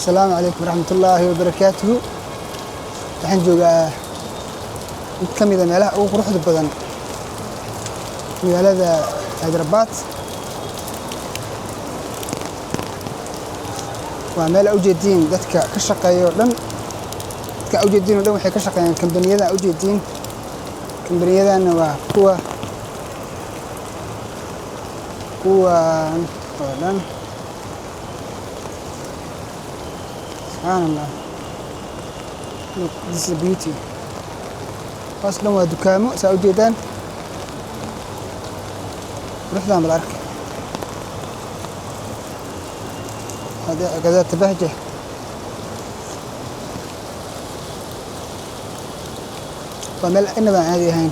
السلام عليكم ورحمة الله وبركاته. waxaan joogaa mid ka mid ah meelaha ugu quruxda badan magaalada Hyderabad. waa meel u jeedin dadka ka shaqeeyo dhan waxay ka shaqeeyaan kambaniyada u jeedin. kambaniyadana waa kuwa oo dhan. subhanallah, look, this is a beauty. أصلاً ودكامو سأوجدان رحنا بالعرك هذا كذا تبهجة. وملأ إنما هذه هين